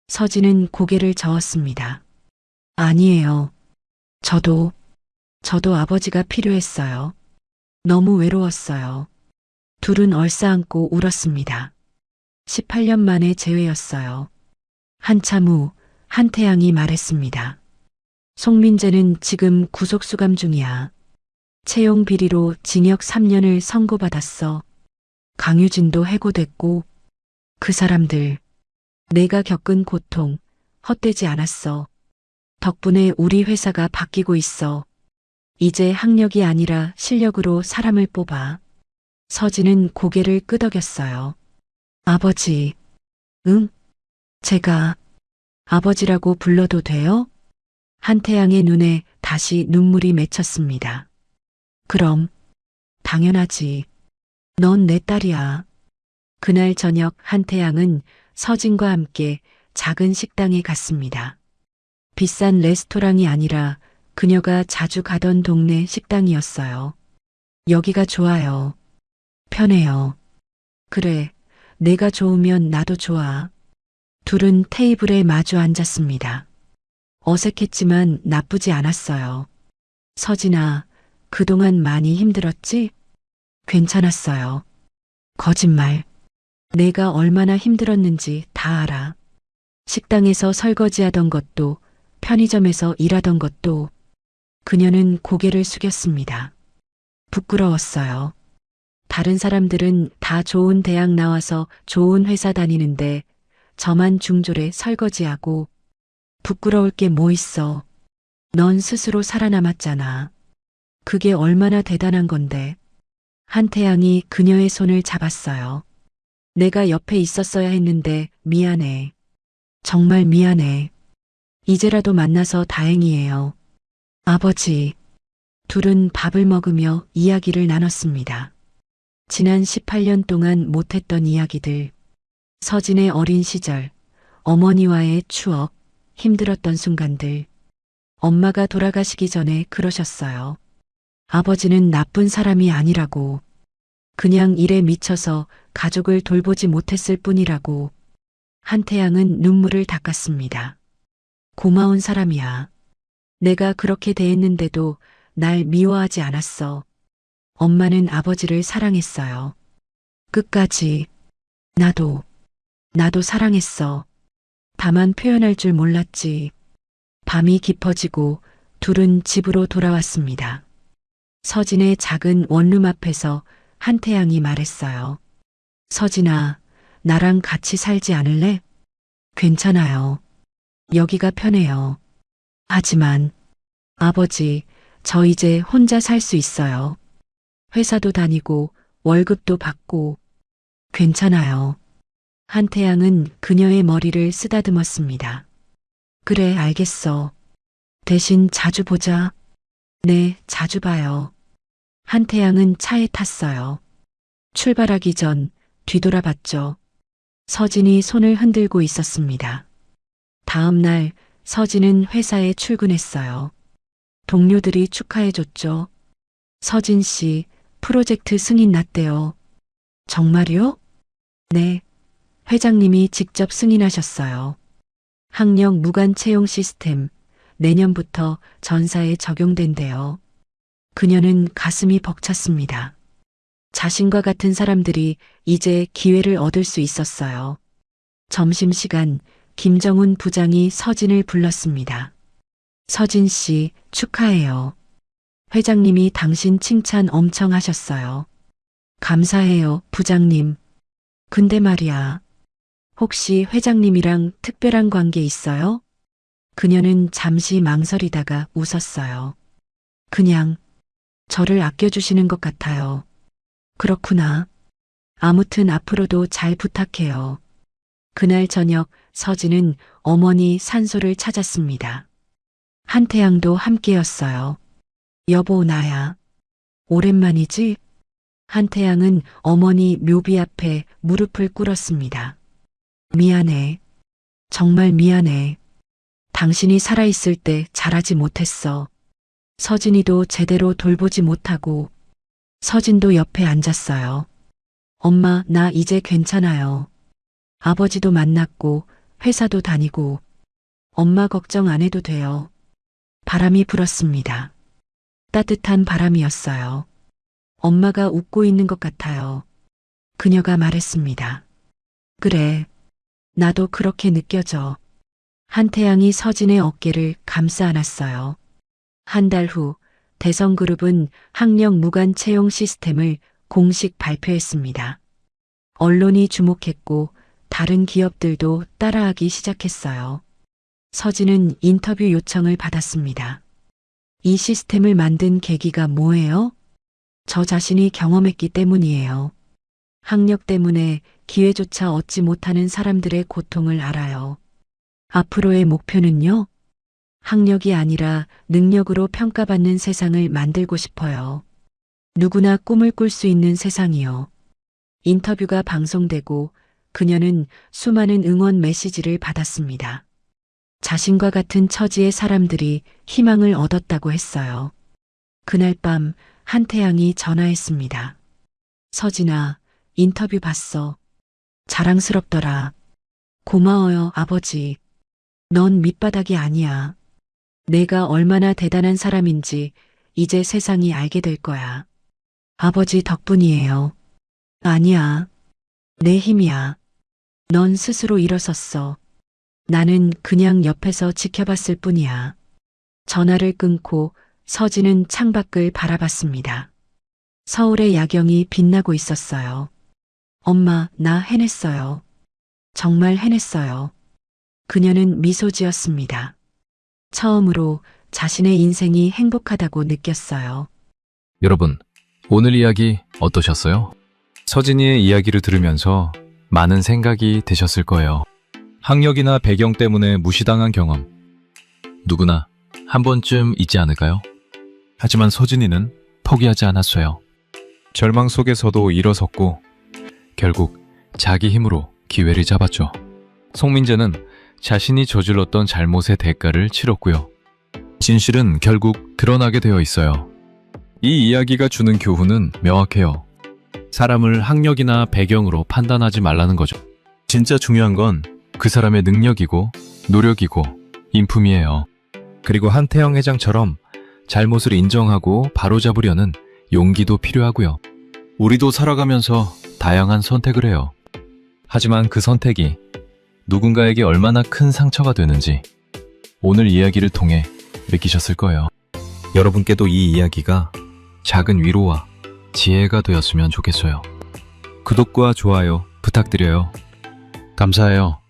서진은 고개를 저었습니다. 아니에요. 저도 아버지가 필요했어요. 너무 외로웠어요. 둘은 얼싸안고 울었습니다. 18년 만에 재회였어요. 한참 후 한태양이 말했습니다. 송민재는 지금 구속수감 중이야. 채용 비리로 징역 3년을 선고받았어. 강유진도 해고됐고 그 사람들 내가 겪은 고통 헛되지 않았어. 덕분에 우리 회사가 바뀌고 있어. 이제 학력이 아니라 실력으로 사람을 뽑아. 서진은 고개를 끄덕였어요. 아버지. 응? 제가 아버지라고 불러도 돼요? 한태양의 눈에 다시 눈물이 맺혔습니다. 그럼 당연하지. 넌 내 딸이야. 그날 저녁 한태양은 서진과 함께 작은 식당에 갔습니다. 비싼 레스토랑이 아니라 그녀가 자주 가던 동네 식당이었어요. 여기가 좋아요. 편해요. 그래, 내가 좋으면 나도 좋아. 둘은 테이블에 마주 앉았습니다. 어색했지만 나쁘지 않았어요. 서진아, 그동안 많이 힘들었지? 괜찮았어요. 거짓말. 내가 얼마나 힘들었는지 다 알아. 식당에서 설거지하던 것도, 편의점에서 일하던 것도. 그녀는 고개를 숙였습니다. 부끄러웠어요. 다른 사람들은 다 좋은 대학 나와서 좋은 회사 다니는데 저만 중졸에 설거지하고. 부끄러울 게 뭐 있어. 넌 스스로 살아남았잖아. 그게 얼마나 대단한 건데. 한태양이 그녀의 손을 잡았어요. 내가 옆에 있었어야 했는데 미안해. 정말 미안해. 이제라도 만나서 다행이에요. 아버지. 둘은 밥을 먹으며 이야기를 나눴습니다. 지난 18년 동안 못했던 이야기들. 서진의 어린 시절, 어머니와의 추억, 힘들었던 순간들. 엄마가 돌아가시기 전에 그러셨어요. 아버지는 나쁜 사람이 아니라고. 그냥 일에 미쳐서 가족을 돌보지 못했을 뿐이라고. 한태양은 눈물을 닦았습니다. 고마운 사람이야. 내가 그렇게 대했는데도 날 미워하지 않았어. 엄마는 아버지를 사랑했어요. 끝까지. 나도 사랑했어. 다만 표현할 줄 몰랐지. 밤이 깊어지고 둘은 집으로 돌아왔습니다. 서진의 작은 원룸 앞에서 한태양이 말했어요. 서진아, 나랑 같이 살지 않을래? 괜찮아요. 여기가 편해요. 하지만, 아버지, 저 이제 혼자 살 수 있어요. 회사도 다니고, 월급도 받고, 괜찮아요. 한태양은 그녀의 머리를 쓰다듬었습니다. 그래, 알겠어. 대신 자주 보자. 네, 자주 봐요. 한태양은 차에 탔어요. 출발하기 전 뒤돌아봤죠. 서진이 손을 흔들고 있었습니다. 다음 날 서진은 회사에 출근했어요. 동료들이 축하해줬죠. 서진 씨, 프로젝트 승인 났대요. 정말요? 네. 회장님이 직접 승인하셨어요. 학력 무관 채용 시스템, 내년부터 전사에 적용된대요. 그녀는 가슴이 벅찼습니다. 자신과 같은 사람들이 이제 기회를 얻을 수 있었어요. 점심시간 김정훈 부장이 서진을 불렀습니다. 서진 씨, 축하해요. 회장님이 당신 칭찬 엄청 하셨어요. 감사해요, 부장님. 근데 말이야. 혹시 회장님이랑 특별한 관계 있어요? 그녀는 잠시 망설이다가 웃었어요. 그냥 저를 아껴주시는 것 같아요. 그렇구나. 아무튼 앞으로도 잘 부탁해요. 그날 저녁 서진은 어머니 산소를 찾았습니다. 한태양도 함께였어요. 여보, 나야. 오랜만이지? 한태양은 어머니 묘비 앞에 무릎을 꿇었습니다. 미안해. 정말 미안해. 당신이 살아있을 때 잘하지 못했어. 서진이도 제대로 돌보지 못하고 서진도 옆에 앉았어요. 엄마, 나 이제 괜찮아요. 아버지도 만났고 회사도 다니고 엄마 걱정 안 해도 돼요. 바람이 불었습니다. 따뜻한 바람이었어요. 엄마가 웃고 있는 것 같아요. 그녀가 말했습니다. 그래, 나도 그렇게 느껴져. 한태양이 서진의 어깨를 감싸 안았어요. 한 달 후 대성그룹은 학력 무관 채용 시스템을 공식 발표했습니다. 언론이 주목했고 다른 기업들도 따라하기 시작했어요. 서진은 인터뷰 요청을 받았습니다. 이 시스템을 만든 계기가 뭐예요? 저 자신이 경험했기 때문이에요. 학력 때문에 기회조차 얻지 못하는 사람들의 고통을 알아요. 앞으로의 목표는요? 학력이 아니라 능력으로 평가받는 세상을 만들고 싶어요. 누구나 꿈을 꿀 수 있는 세상이요. 인터뷰가 방송되고 그녀는 수많은 응원 메시지를 받았습니다. 자신과 같은 처지의 사람들이 희망을 얻었다고 했어요. 그날 밤 한태양이 전화했습니다. 서진아, 인터뷰 봤어. 자랑스럽더라. 고마워요, 아버지. 넌 밑바닥이 아니야. 내가 얼마나 대단한 사람인지 이제 세상이 알게 될 거야. 아버지 덕분이에요. 아니야. 내 힘이야. 넌 스스로 일어섰어. 나는 그냥 옆에서 지켜봤을 뿐이야. 전화를 끊고 서진은 창밖을 바라봤습니다. 서울의 야경이 빛나고 있었어요. 엄마, 나 해냈어요. 정말 해냈어요. 그녀는 미소 지었습니다. 처음으로 자신의 인생이 행복하다고 느꼈어요. 여러분, 오늘 이야기 어떠셨어요? 서진이의 이야기를 들으면서 많은 생각이 드셨을 거예요. 학력이나 배경 때문에 무시당한 경험. 누구나 한 번쯤 있지 않을까요? 하지만 서진이는 포기하지 않았어요. 절망 속에서도 일어섰고 결국 자기 힘으로 기회를 잡았죠. 송민재는 자신이 저질렀던 잘못의 대가를 치렀고요. 진실은 결국 드러나게 되어 있어요. 이 이야기가 주는 교훈은 명확해요. 사람을 학력이나 배경으로 판단하지 말라는 거죠. 진짜 중요한 건 그 사람의 능력이고 노력이고 인품이에요. 그리고 한태영 회장처럼 잘못을 인정하고 바로잡으려는 용기도 필요하고요. 우리도 살아가면서 다양한 선택을 해요. 하지만 그 선택이 누군가에게 얼마나 큰 상처가 되는지 오늘 이야기를 통해 느끼셨을 거예요. 여러분께도 이 이야기가 작은 위로와 지혜가 되었으면 좋겠어요. 구독과 좋아요 부탁드려요. 감사해요.